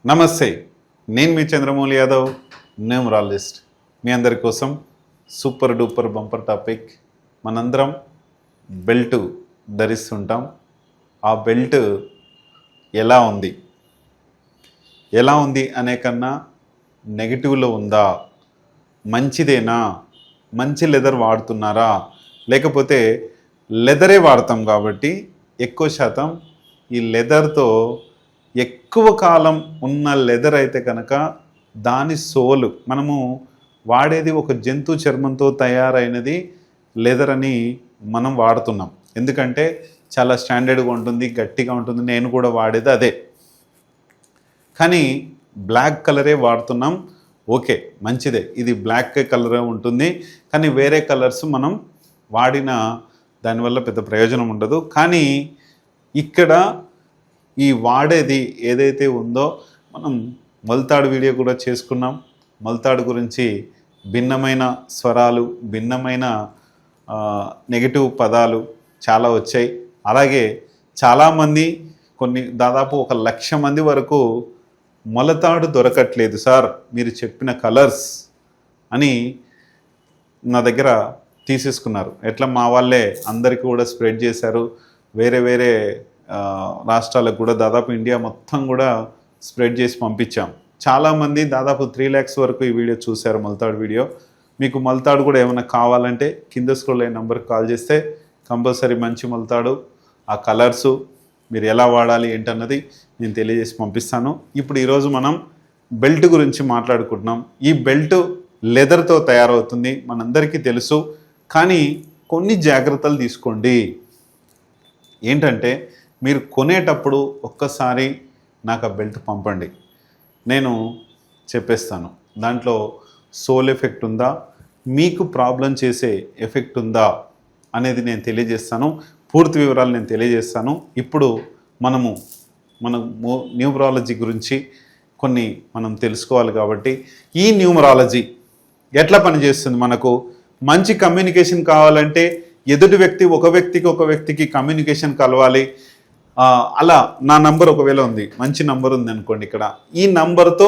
నమస్తే, నేను మీ చంద్రమౌళి యాదవ్, న్యూమరాలజిస్ట్. మీ అందరి కోసం సూపర్ డూపర్ బంపర్ టాపిక్. మనందరం బెల్ట్ ధరిస్తుంటాం. ఆ బెల్ట్ ఎలా ఉంది అనే కన్నా నెగిటివ్లో ఉందా, మంచిదేనా, మంచి లెదర్ వాడుతున్నారా, లేకపోతే లెదరే వాడతాం కాబట్టి ఎక్కువ శాతం ఈ లెదర్తో ఎక్కువ కాలం ఉన్న లెదర్ అయితే కనుక దాని సోలు మనము వాడేది ఒక జంతు చర్మంతో తయారైనది లెదర్ అని మనం వాడుతున్నాం. ఎందుకంటే చాలా స్టాండర్డ్గా ఉంటుంది, గట్టిగా ఉంటుంది. నేను కూడా వాడేది అదే. కానీ బ్లాక్ కలరే వాడుతున్నాం. ఓకే, మంచిదే, ఇది బ్లాక్ కలరే ఉంటుంది. కానీ వేరే కలర్స్ మనం వాడిన దానివల్ల పెద్ద ప్రయోజనం ఉండదు. కానీ ఇక్కడ ఈ వాడేది ఏదైతే ఉందో, మనం మొలతాడు వీడియో కూడా చేసుకున్నాం. మొలతాడు గురించి భిన్నమైన స్వరాలు, భిన్నమైన నెగిటివ్ పదాలు చాలా వచ్చాయి. అలాగే చాలామంది దాదాపు 1,00,000 మంది వరకు మొలతాడు దొరకట్లేదు సార్ మీరు చెప్పిన కలర్స్ అని నా దగ్గర తీసేసుకున్నారు. ఎట్లా మా వాళ్ళే అందరికీ కూడా స్ప్రెడ్ చేశారు. వేరే రాష్ట్రాలకు కూడా, దాదాపు ఇండియా మొత్తం కూడా స్ప్రెడ్ చేసి పంపించాం. చాలామంది దాదాపు 3 lakhs వరకు ఈ వీడియో చూశారు, మొలతాడు వీడియో. మీకు మొలతాడు కూడా ఏమైనా కావాలంటే కింద స్క్రోల్ అయిన నెంబర్కి కాల్ చేస్తే కంపల్సరీ మంచి మొలతాడు, ఆ కలర్సు, మీరు ఎలా వాడాలి ఏంటన్నది నేను తెలియజేసి పంపిస్తాను. ఇప్పుడు ఈరోజు మనం బెల్ట్ గురించి మాట్లాడుకుంటున్నాం. ఈ బెల్ట్ లెదర్తో తయారవుతుంది, మనందరికీ తెలుసు. కానీ కొన్ని జాగ్రత్తలు తీసుకోండి. ఏంటంటే, మీరు కొనేటప్పుడు ఒక్కసారి నాకు ఆ బెల్ట్ పంపండి, నేను చెప్పేస్తాను దాంట్లో సోల్ ఎఫెక్ట్ ఉందా, మీకు ప్రాబ్లం చేసే ఎఫెక్ట్ ఉందా అనేది నేను తెలియజేస్తాను. పూర్తి వివరాలు నేను తెలియజేస్తాను. ఇప్పుడు మన న్యూమరాలజీ గురించి కొన్ని మనం తెలుసుకోవాలి. కాబట్టి ఈ న్యూమరాలజీ ఎట్లా పనిచేస్తుంది, మనకు మంచి కమ్యూనికేషన్ కావాలంటే ఎదుటి వ్యక్తి ఒక వ్యక్తికి కమ్యూనికేషన్ కలవాలి. అలా నా నంబర్ ఒకవేళ ఉంది, మంచి నంబర్ ఉంది అనుకోండి, ఇక్కడ ఈ నంబర్తో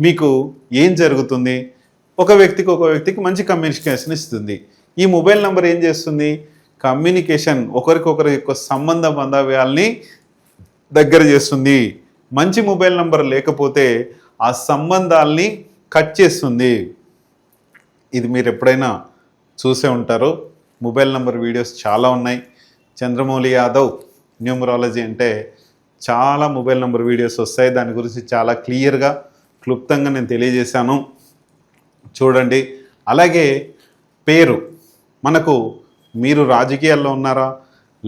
మీకు ఏం జరుగుతుంది, ఒక వ్యక్తికి మంచి కమ్యూనికేషన్ ఇస్తుంది. ఈ మొబైల్ నంబర్ ఏం చేస్తుంది, కమ్యూనికేషన్ ఒకరికొకరి యొక్క సంబంధ బాంధవ్యాల్ని దగ్గర చేస్తుంది. మంచి మొబైల్ నంబర్ లేకపోతే ఆ సంబంధాల్ని కట్ చేస్తుంది. ఇది మీరు ఎప్పుడైనా చూసే ఉంటారు. మొబైల్ నంబర్ వీడియోస్ చాలా ఉన్నాయి. చంద్రమౌళి యాదవ్ న్యూమరాలజీ అంటే చాలా మొబైల్ నెంబర్ వీడియోస్ వస్తాయి. దాని గురించి చాలా క్లియర్గా, క్లుప్తంగా నేను తెలియజేశాను, చూడండి. అలాగే పేరు, మనకు మీరు రాజకీయాల్లో ఉన్నారా,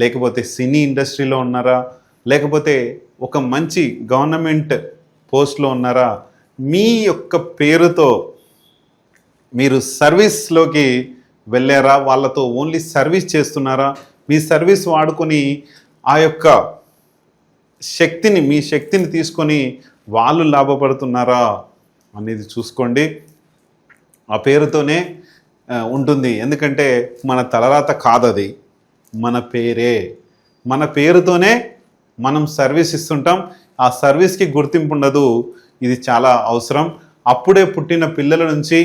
లేకపోతే సినీ ఇండస్ట్రీలో ఉన్నారా, లేకపోతే ఒక మంచి గవర్నమెంట్ పోస్ట్లో ఉన్నారా, మీ యొక్క పేరుతో మీరు సర్వీస్లోకి వెళ్ళారా, వాళ్ళతో ఓన్లీ సర్వీస్ చేస్తున్నారా, మీ సర్వీస్ వాడుకొని ఆ యొక్క శక్తిని, మీ శక్తిని తీసుకొని వాళ్ళు లాభపడుతున్నారా అనేది చూసుకోండి. ఆ పేరుతోనే ఉంటుంది. ఎందుకంటే మన తలరాత కాదది, మన పేరే. మన పేరుతోనే మనం సర్వీస్ ఇస్తుంటాం. ఆ సర్వీస్కి గుర్తింపు ఉండదు. ఇది చాలా అవసరం. అప్పుడే పుట్టిన పిల్లల నుంచి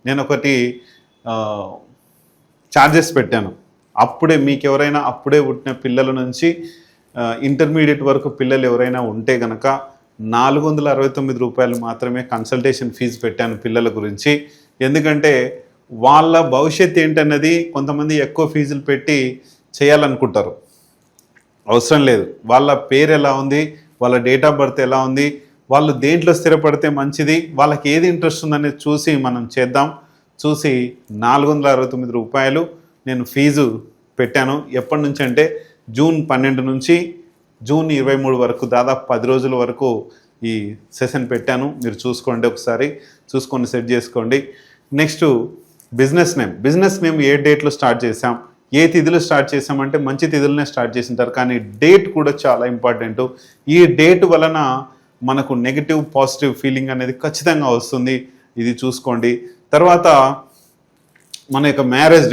నేను ఒకటి ఛార్జెస్ పెట్టాను. మీకు ఎవరైనా అప్పుడే పుట్టిన పిల్లల నుంచి ఇంటర్మీడియట్ వరకు పిల్లలు ఎవరైనా ఉంటే కనుక 469 రూపాయలు మాత్రమే కన్సల్టేషన్ ఫీజు పెట్టాను పిల్లల గురించి. ఎందుకంటే వాళ్ళ భవిష్యత్తు ఏంటన్నది కొంతమంది ఎక్కువ ఫీజులు పెట్టి చేయాలనుకుంటారు. అవసరం లేదు. వాళ్ళ పేరు ఎలా ఉంది, వాళ్ళ డేట్ ఆఫ్ బర్త్ ఎలా ఉంది, వాళ్ళు దేంట్లో స్థిరపడితే మంచిది, వాళ్ళకి ఏది ఇంట్రెస్ట్ ఉందనేది చూసి మనం చేద్దాం. చూసి 469 రూపాయలు నేను ఫీజు పెట్టాను. ఎప్పటి నుంచి అంటే జూన్ 12 నుంచి జూన్ 23 వరకు, దాదాపు 10 రోజుల వరకు ఈ సెషన్ పెట్టాను. మీరు చూసుకోండి, ఒకసారి చూసుకొని సెట్ చేసుకోండి. నెక్స్ట్ బిజినెస్ నేమ్ ఏ డేట్లో స్టార్ట్ చేసాం, ఏ తిథిలో స్టార్ట్ చేసామంటే మంచి తిథులనే స్టార్ట్ చేసింటారు. కానీ డేట్ కూడా చాలా ఇంపార్టెంట్. ఈ డేట్ వలన మనకు నెగిటివ్ పాజిటివ్ ఫీలింగ్ అనేది ఖచ్చితంగా వస్తుంది. ఇది చూసుకోండి. తర్వాత మన యొక్క మ్యారేజ్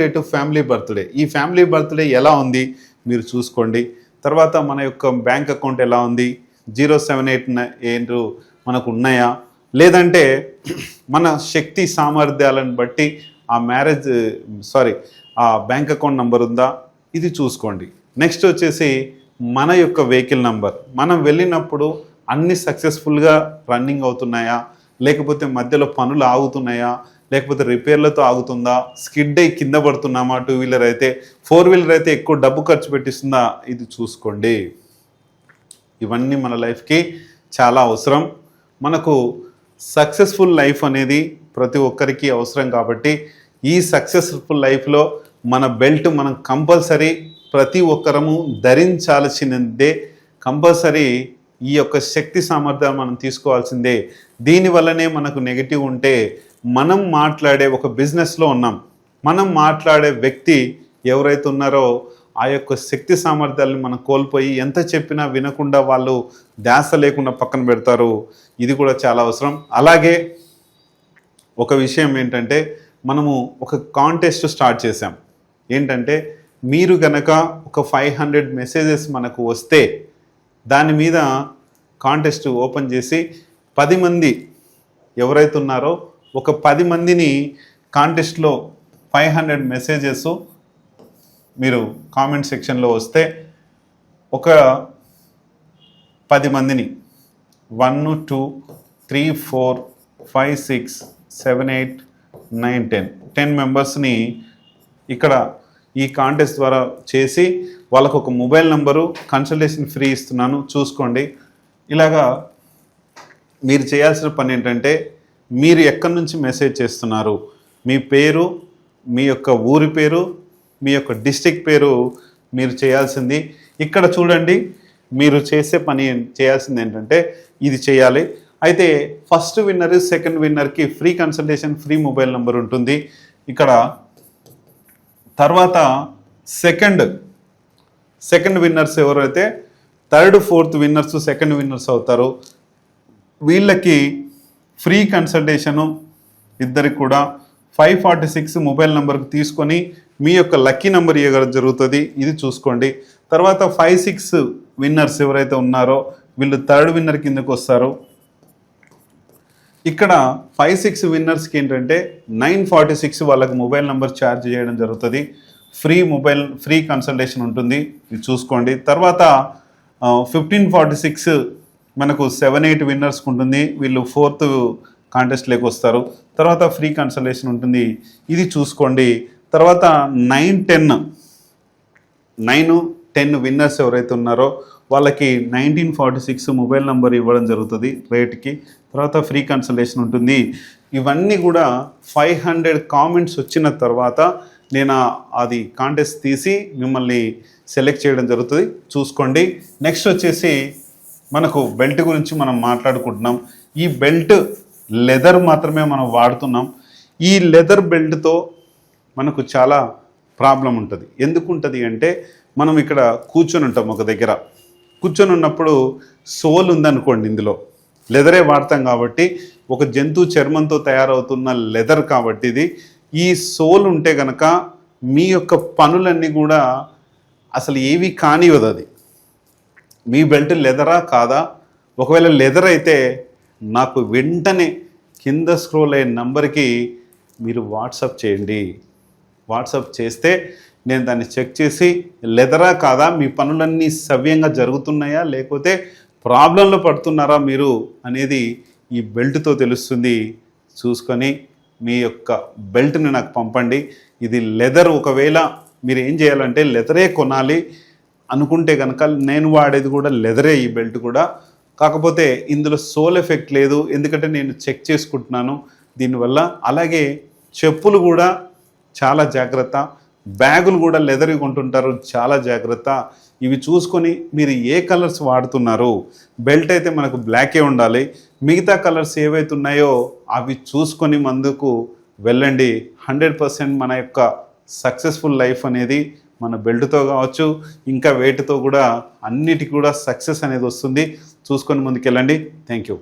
డేటు ఫ్యామిలీ బర్త్డే. ఈ ఫ్యామిలీ బర్త్డే ఎలా ఉంది మీరు చూసుకోండి. తర్వాత మన యొక్క బ్యాంక్ అకౌంట్ ఎలా ఉంది, 0788 మనకు ఉన్నాయా, లేదంటే మన శక్తి సామర్థ్యాలను బట్టి ఆ బ్యాంక్ అకౌంట్ నంబర్ ఉందా, ఇది చూసుకోండి. నెక్స్ట్ వచ్చేసి మన యొక్క వెహికల్ నంబర్, మనం వెళ్ళినప్పుడు అన్ని సక్సెస్ఫుల్గా రన్నింగ్ అవుతున్నాయా, లేకపోతే మధ్యలో పనులు ఆగుతున్నాయా, లేకపోతే రిపేర్లతో ఆగుతుందా, స్కిడ్ అయి కింద పడుతున్నామా, 2 వీలర్ అయితే, 4 వీలర్ అయితే ఎక్కువ డబ్బు ఖర్చు పెట్టిస్తుందా, ఇది చూసుకోండి. ఇవన్నీ మన లైఫ్కి చాలా అవసరం. మనకు సక్సెస్ఫుల్ లైఫ్ అనేది ప్రతి ఒక్కరికి అవసరం కాబట్టి ఈ సక్సెస్ఫుల్ లైఫ్లో మన బెల్ట్ మనం కంపల్సరీ ప్రతి ఒక్కరము ధరించాల్సిందే. కంపల్సరీ ఈ యొక్క శక్తి సామర్థ్యాలు మనం తీసుకోవాల్సిందే. దీనివల్లనే మనకు నెగిటివ్ ఉంటే మనం మాట్లాడే ఒక బిజినెస్లో ఉన్నాం, మనం మాట్లాడే వ్యక్తి ఎవరైతే ఉన్నారో ఆ యొక్క శక్తి సామర్థ్యాలను మనం కోల్పోయి ఎంత చెప్పినా వినకుండా వాళ్ళు ధ్యాస లేకుండా పక్కన పెడతారు. ఇది కూడా చాలా అవసరం. అలాగే ఒక విషయం ఏంటంటే, మనము ఒక కాంటెస్ట్ స్టార్ట్ చేసాం. ఏంటంటే, మీరు గనక ఒక 500 మెసేజెస్ మనకు వస్తే దాని మీద కాంటెస్ట్ ఓపెన్ చేసి 10 మంది ఎవరైతే ఉన్నారో ఒక 10 మందిని కాంటెస్ట్లో 500 మెసేజెస్ మీరు కామెంట్ సెక్షన్లో వస్తే ఒక 10 మందిని 1 2 3 4 5 6 7 8 9 10 మెంబర్స్ని ఇక్కడ ఈ కాంటెస్ట్ ద్వారా చేసి వాళ్ళకు ఒక మొబైల్ నంబరు, కన్సల్టేషన్ ఫ్రీ ఇస్తున్నాను, చూసుకోండి. ఇలాగా మీరు చేయాల్సిన పని ఏంటంటే, మీరు ఎక్కడి నుంచి మెసేజ్ చేస్తున్నారు, మీ పేరు, మీ యొక్క ఊరి పేరు, మీ యొక్క డిస్ట్రిక్ట్ పేరు మీరు చేయాల్సింది. ఇక్కడ చూడండి, మీరు చేయాల్సింది ఏంటంటే ఇది చేయాలి. అయితే ఫస్ట్ విన్నర్, సెకండ్ విన్నర్కి free consultation, free mobile number ఉంటుంది. ఇక్కడ తర్వాత సెకండ్ విన్నర్స్ ఎవరైతే third, fourth winners second winners అవుతారో వీళ్ళకి ఫ్రీ కన్సల్టేషను ఇద్దరికి కూడా 546 మొబైల్ నెంబర్కి తీసుకొని మీ యొక్క లక్కీ నెంబర్ ఇవ్వడం జరుగుతుంది. ఇది చూసుకోండి. తర్వాత 5-6 విన్నర్స్ ఎవరైతే ఉన్నారో వీళ్ళు థర్డ్ విన్నర్ కిందకు వస్తారు. ఇక్కడ 5-6 విన్నర్స్కి ఏంటంటే 946 వాళ్ళకి మొబైల్ నెంబర్ ఛార్జ్ చేయడం జరుగుతుంది. ఫ్రీ కన్సల్టేషన్ ఉంటుంది, ఇది చూసుకోండి. తర్వాత 1546 మనకు 7-8 విన్నర్స్కి ఉంటుంది, వీళ్ళు ఫోర్త్ కాంటెస్ట్లోకి వస్తారు. తర్వాత ఫ్రీ కన్సల్టేషన్ ఉంటుంది, ఇది చూసుకోండి. తర్వాత 9-10 విన్నర్స్ ఎవరైతే ఉన్నారో వాళ్ళకి 1946 మొబైల్ నెంబర్ ఇవ్వడం జరుగుతుంది రేట్కి. తర్వాత ఫ్రీ కన్సల్టేషన్ ఉంటుంది. ఇవన్నీ కూడా 500 కామెంట్స్ వచ్చిన తర్వాత నేను అది కాంటెస్ట్ తీసి మిమ్మల్ని సెలెక్ట్ చేయడం జరుగుతుంది, చూసుకోండి. నెక్స్ట్ వచ్చేసి మనకు బెల్ట్ గురించి మనం మాట్లాడుకుంటున్నాం. ఈ బెల్ట్ లెదర్ మాత్రమే మనం వాడుతున్నాం. ఈ లెదర్ బెల్ట్తో మనకు చాలా ప్రాబ్లం ఉంటుంది. ఎందుకు ఉంటుంది అంటే, మనం ఇక్కడ కూర్చొని ఉంటాం, ఒక దగ్గర కూర్చొని ఉన్నప్పుడు సోల్ ఉందనుకోండి, ఇందులో లెదరే వాడతాం కాబట్టి, ఒక జంతువు చర్మంతో తయారవుతున్న లెదర్ కాబట్టి ఇది. ఈ సోల్ ఉంటే కనుక మీ యొక్క పనులన్నీ కూడా అసలు ఏవి కానివ్వదు. అది మీ బెల్ట్ లెదరా కాదా, ఒకవేళ లెదర్ అయితే నాకు వెంటనే కింద స్క్రోల్ అయ్యే నంబర్కి మీరు వాట్సాప్ చేయండి. వాట్సాప్ చేస్తే నేను దాన్ని చెక్ చేసి లెదరా కాదా, మీ పనులన్నీ సవ్యంగా జరుగుతున్నాయా, లేకపోతే ప్రాబ్లంలో పడుతున్నారా మీరు అనేది ఈ బెల్ట్తో తెలుస్తుంది. చూసుకొని మీ యొక్క బెల్ట్ని నాకు పంపండి. ఇది లెదర్. ఒకవేళ మీరు ఏం చేయాలంటే లెదరే కొనాలి అనుకుంటే కనుక నేను వాడేది కూడా లెదరే, ఈ బెల్ట్ కూడా. కాకపోతే ఇందులో సోల్ ఎఫెక్ట్ లేదు, ఎందుకంటే నేను చెక్ చేసుకుంటున్నాను దీనివల్ల. అలాగే చెప్పులు కూడా చాలా జాగ్రత్త, బ్యాగులు కూడా లెదర్ కొంటుంటారు, చాలా జాగ్రత్త. ఇవి చూసుకొని మీరు ఏ కలర్స్ వాడుతున్నారు. బెల్ట్ అయితే మనకు బ్లాకే ఉండాలి, మిగతా కలర్స్ ఏవైతే ఉన్నాయో అవి చూసుకొని ముందుకు వెళ్ళండి. 100% మన యొక్క సక్సెస్ఫుల్ లైఫ్ అనేది మన బెల్ట్తో కావచ్చు, ఇంకా వేటితో కూడా అన్నిటికీ కూడా సక్సెస్ అనేది వస్తుంది. చూసుకొని ముందుకెళ్ళండి. Thank you.